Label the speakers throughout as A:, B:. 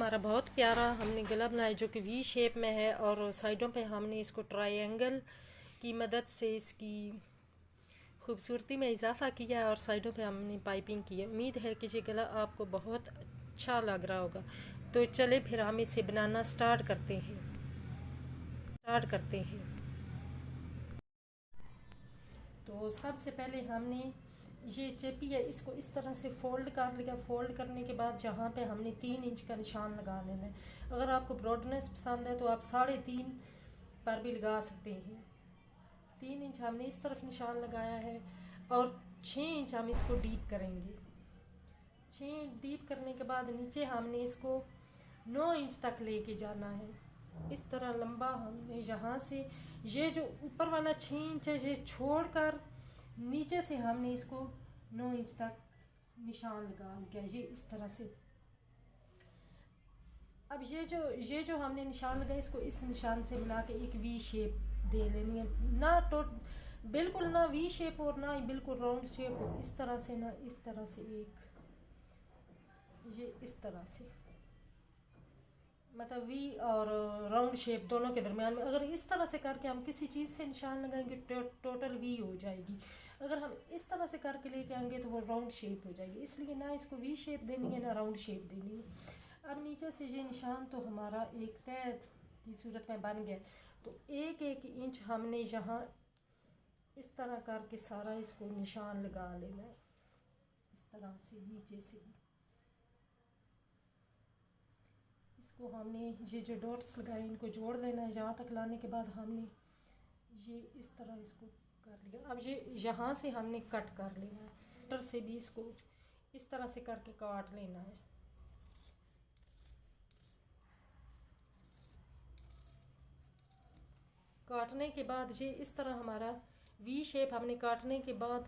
A: हमारा बहुत प्यारा हमने गला बनाया जो कि वी शेप में है और साइडों पे हमने इसको ट्रायंगल की मदद से इसकी खूबसूरती में इजाफा किया और साइडों पे हमने पाइपिंग की है। उम्मीद है कि ये गला आपको बहुत अच्छा लग रहा होगा। तो चले फिर हम इसे बनाना स्टार्ट करते हैं। तो सबसे पहले हमने ये चेपी है इसको इस तरह से फोल्ड कर लिया। फोल्ड करने के बाद जहाँ पे हमने 3 इंच का निशान लगा लेना है। अगर आपको ब्रॉडनेस पसंद है तो आप 3.5 पर भी लगा सकते हैं। 3 इंच हमने इस तरफ निशान लगाया है और 6 इंच हम इसको डीप करेंगे। 6 इंच डीप करने के बाद नीचे हमने इसको 9 इंच तक लेके जाना है। इस तरह लंबा हमने यहाँ से ये जो ऊपर वाला 6 इंच है ये छोड़कर नीचे से हमने इसको 9 इंच तक निशान लगा लिया, ये इस तरह से। अब ये जो हमने निशान लगाया इसको इस निशान से मिला के एक वी शेप दे लेनी है। ना तो बिल्कुल ना वी शेप और ना बिल्कुल राउंड शेप हो, इस तरह से ना इस तरह से एक ये इस तरह से, मतलब वी और राउंड शेप दोनों के दरमियान में। अगर इस तरह से करके हम किसी चीज़ से निशान लगाएंगे टोटल वी हो जाएगी। अगर हम इस तरह से करके लेके आएंगे तो वो राउंड शेप हो जाएगी। इसलिए ना इसको वी शेप देनी है ना राउंड शेप देनी है। अब नीचे से ये निशान तो हमारा एक तय की सूरत में बन गया। तो 1-1 इंच हमने यहाँ इस तरह करके सारा इसको निशान लगा लेना है, इस तरह से नीचे से भी। इसको हमने ये जो डॉट्स लगाए इनको जोड़ लेना है। यहाँ तक लाने के बाद हमने ये इस तरह इसको कर लिया। अब ये यहाँ से हमने कट कर लेना है। कटर से भी इसको इस तरह से करके काट लेना है। काटने के बाद ये इस तरह हमारा वी शेप हमने काटने के बाद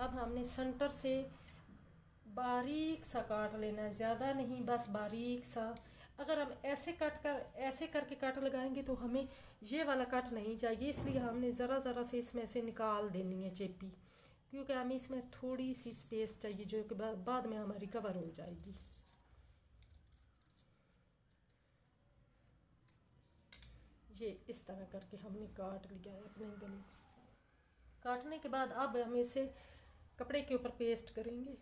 A: अब हमने सेंटर से बारीक सा काट लेना है, ज़्यादा नहीं, बस बारीक सा। अगर हम ऐसे करके कट लगाएंगे तो हमें ये वाला कट नहीं चाहिए, इसलिए हमने ज़रा से इसमें से निकाल देनी है चेपी, क्योंकि हमें इसमें थोड़ी सी स्पेस चाहिए जो कि बाद में हमारी कवर हो जाएगी। ये इस तरह करके हमने काट लिया है अपने गले। काटने के बाद अब हम इसे कपड़े के ऊपर पेस्ट करेंगे।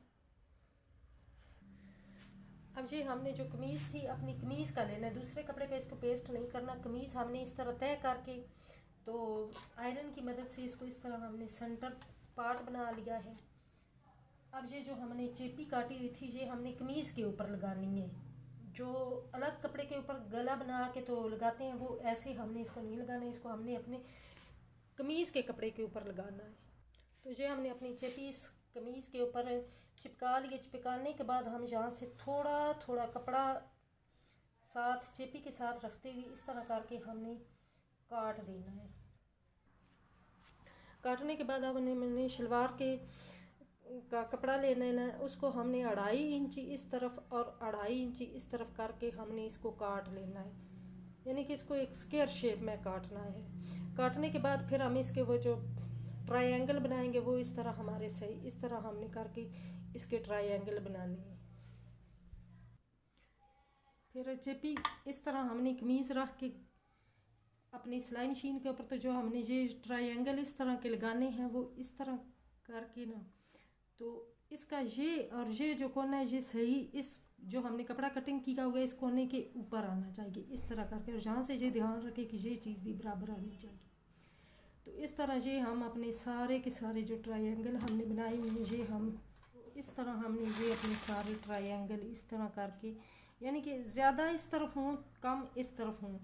A: अब ये हमने जो कमीज़ थी अपनी कमीज़ का लेना है, दूसरे कपड़े पे इसको पेस्ट नहीं करना। कमीज़ हमने इस तरह तय करके तो आयरन की मदद से इसको इस तरह हमने सेंटर पार्ट बना लिया है। अब ये जो हमने चेपी काटी हुई थी ये हमने कमीज़ के ऊपर लगानी है। जो अलग कपड़े के ऊपर गला बना के तो लगाते हैं वो ऐसे हमने इसको नहीं लगाना है, इसको हमने अपने कमीज़ के कपड़े के ऊपर लगाना है। तो ये हमने अपनी चेपी इस कमीज़ के ऊपर चिपका लिए। चिपकाने के बाद हम यहाँ से थोड़ा कपड़ा साथ चेपी के साथ रखते हुए इस तरह करके हमने काट देना है। काटने के बाद अब मैंने शलवार के का कपड़ा ले लेना है, उसको हमने 2.5 इंची इस तरफ और 2.5 इंची इस तरफ करके हमने इसको काट लेना है, यानी कि इसको एक स्क्वायर शेप में काटना है। काटने के बाद फिर हम इसके वो जो ट्रायंगल बनाएंगे वो इस तरह हमारे सही इस तरह हमने करके इसके ट्रायंगल बनाने हैं। फिर चेपी इस तरह हमने कमीज़ रख के अपनी सिलाई मशीन के ऊपर तो जो हमने ये ट्रायंगल इस तरह के लगाने हैं वो इस तरह करके ना तो इसका ये और ये जो कोना है ये सही इस जो हमने कपड़ा कटिंग किया हुआ है इस कोने के ऊपर आना चाहिए इस तरह करके, और यहाँ से ये ध्यान रखें कि ये चीज़ भी बराबर आनी चाहिए। तो इस तरह ये हम अपने सारे के सारे जो ट्रायंगल हमने बनाए हुए हैं ये हम इस तरह हमने ये अपने सारे ट्रायंगल इस तरह करके, यानी कि ज़्यादा इस तरफ हों कम इस तरफ हों,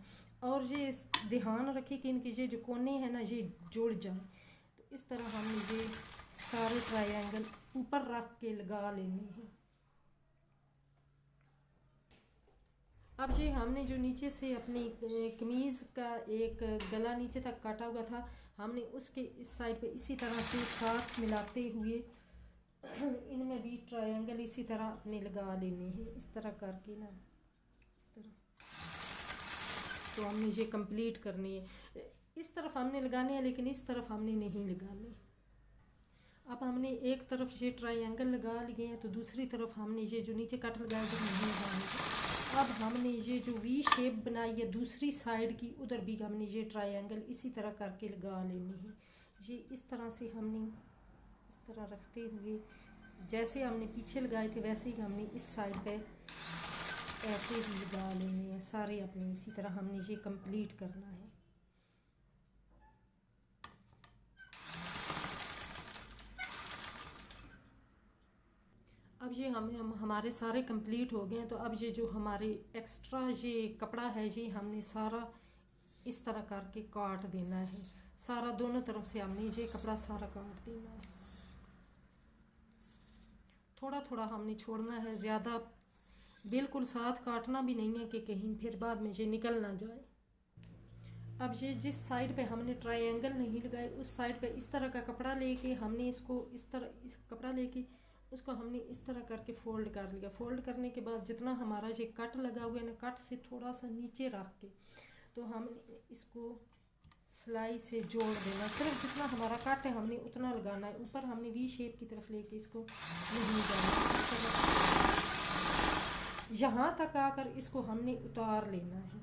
A: और ये ध्यान रखें कि इनके ये जो कोने हैं ना ये जुड़ जाए। तो इस तरह हमने ये सारे ट्रायंगल ऊपर रख के लगा लेने हैं। अब ये हमने जो नीचे से अपनी कमीज़ का एक गला नीचे तक काटा हुआ था हमने उसके इस साइड पे इसी तरह से साथ मिलाते हुए इनमें भी ट्रायंगल इसी तरह अपने लगा लेने हैं इस तरह करके ना इस तरह। तो हमने ये कंप्लीट करनी है। इस तरफ हमने लगाने हैं लेकिन इस तरफ हमने नहीं लगाने। अब हमने एक तरफ ये ट्रायंगल लगा लिए हैं तो दूसरी तरफ हमने ये जो नीचे कट लगाया वो नहीं लगाने। अब हमने ये जो वी शेप बनाई है दूसरी साइड की, उधर भी हमने ये ट्रायंगल इसी तरह करके लगा लेनी है। ये इस तरह से हमने इस तरह रखते हुए जैसे हमने पीछे लगाए थे वैसे ही हमने इस साइड पे ऐसे ही लगा लेने हैं सारे अपने। इसी तरह हमने ये कंप्लीट करना है। अब ये हमारे सारे कंप्लीट हो गए हैं। तो अब ये जो हमारे एक्स्ट्रा ये कपड़ा है ये हमने सारा इस तरह करके काट देना है। सारा दोनों तरफ से हमने ये कपड़ा सारा काट देना है। थोड़ा थोड़ा हमने छोड़ना है, ज़्यादा बिल्कुल साथ काटना भी नहीं है कि कहीं फिर बाद में ये निकल ना जाए। अब ये जिस साइड पे हमने ट्रायंगल नहीं लगाए उस साइड पे इस तरह का कपड़ा लेके हमने इसको इस तरह इस कपड़ा लेके उसको हमने इस तरह करके फ़ोल्ड कर लिया। फ़ोल्ड करने के बाद जितना हमारा ये कट लगा हुआ है ना, कट से थोड़ा सा नीचे रख के तो हमने इसको सिलाई से जोड़ देना। सिर्फ जितना हमारा कट है हमने उतना लगाना है। ऊपर हमने वी शेप की तरफ लेके इसको नहीं जाना। यहाँ तक आकर इसको हमने उतार लेना है।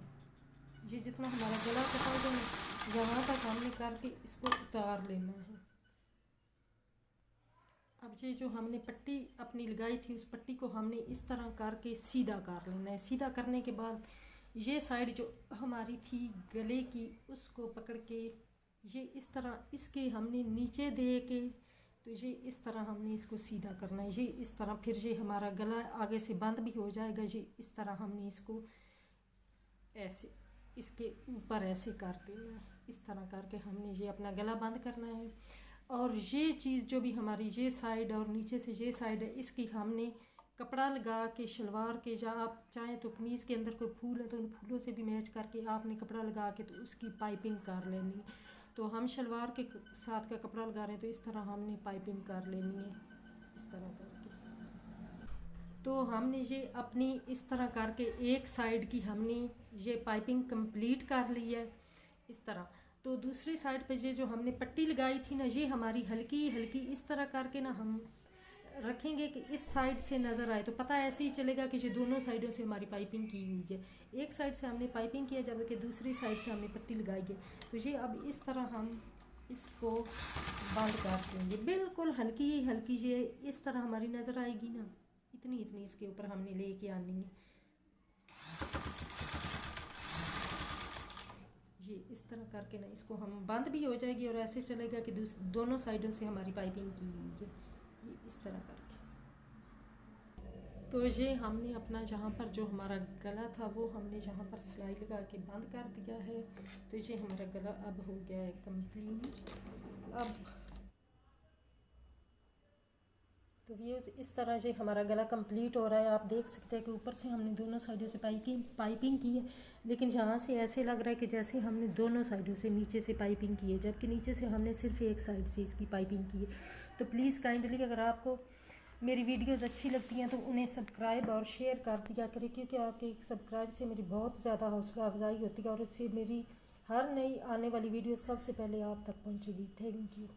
A: ये जितना हमारा गला कटा हुआ है यहाँ तक हमने करके इसको उतार लेना है। अब ये जो हमने पट्टी अपनी लगाई थी उस पट्टी को हमने इस तरह करके सीधा कर लेना है। सीधा करने के बाद ये साइड जो हमारी थी गले की उसको पकड़ के ये इस तरह इसके हमने नीचे दे के तो ये इस तरह हमने इसको सीधा करना है। ये इस तरह फिर ये हमारा गला आगे से बंद भी हो जाएगा। ये इस तरह हमने इसको ऐसे इसके ऊपर ऐसे कर देना है। इस तरह करके हमने ये अपना गला बंद करना है। और ये चीज़ जो भी हमारी ये साइड और नीचे से ये साइड है इसकी हमने कपड़ा लगा के शलवार के, या आप चाहें तो कमीज़ के अंदर कोई फूल है तो उन फूलों से भी मैच करके आपने कपड़ा लगा के तो उसकी पाइपिंग कर लेनी है। तो हम शलवार के साथ का कपड़ा लगा रहे हैं तो इस तरह हमने पाइपिंग कर लेनी है इस तरह करके। तो हमने ये अपनी इस तरह करके एक साइड की हमने ये पाइपिंग कंप्लीट कर ली है इस तरह। तो दूसरी साइड पे ये जो हमने पट्टी लगाई थी ना ये हमारी हल्की हल्की इस तरह करके ना हम रखेंगे कि इस साइड से नज़र आए तो पता ऐसे ही चलेगा कि ये दोनों साइडों से हमारी पाइपिंग की हुई है। एक साइड से हमने पाइपिंग किया जबकि दूसरी साइड से हमने पट्टी लगाई है। तो ये अब इस तरह हम इसको बंद कर देंगे। बिल्कुल हल्की हल्की ये इस तरह हमारी नज़र आएगी ना, इतनी इतनी इसके ऊपर हमने लेके आनी है। ये इस तरह करके ना इसको हम बंद भी हो जाएगी और ऐसे चलेगा कि दोनों साइडों से हमारी पाइपिंग की हुई है। ये इस तरह करके तो ये हमने अपना जहाँ पर जो हमारा गला था वो हमने जहाँ पर सिलाई लगा के बंद कर दिया है। तो ये हमारा गला अब हो गया है कंप्लीट। अब तो व्यूज़ इस तरह से हमारा गला कंप्लीट हो रहा है। आप देख सकते हैं कि ऊपर से हमने दोनों साइडों से पाइपिंग की है, लेकिन यहाँ से ऐसे लग रहा है कि जैसे हमने दोनों साइडों से नीचे से पाइपिंग की है, जबकि नीचे से हमने सिर्फ एक साइड से इसकी पाइपिंग की है। तो प्लीज़ काइंडली अगर आपको मेरी वीडियोज़ अच्छी लगती हैं तो उन्हें सब्सक्राइब और शेयर कर दिया करें, क्योंकि आपके एक सब्सक्राइब से मेरी बहुत ज़्यादा हौसला अफजाई होती है और उससे मेरी हर नई आने वाली वीडियो सबसे पहले आप तक पहुँचेगी। Thank you.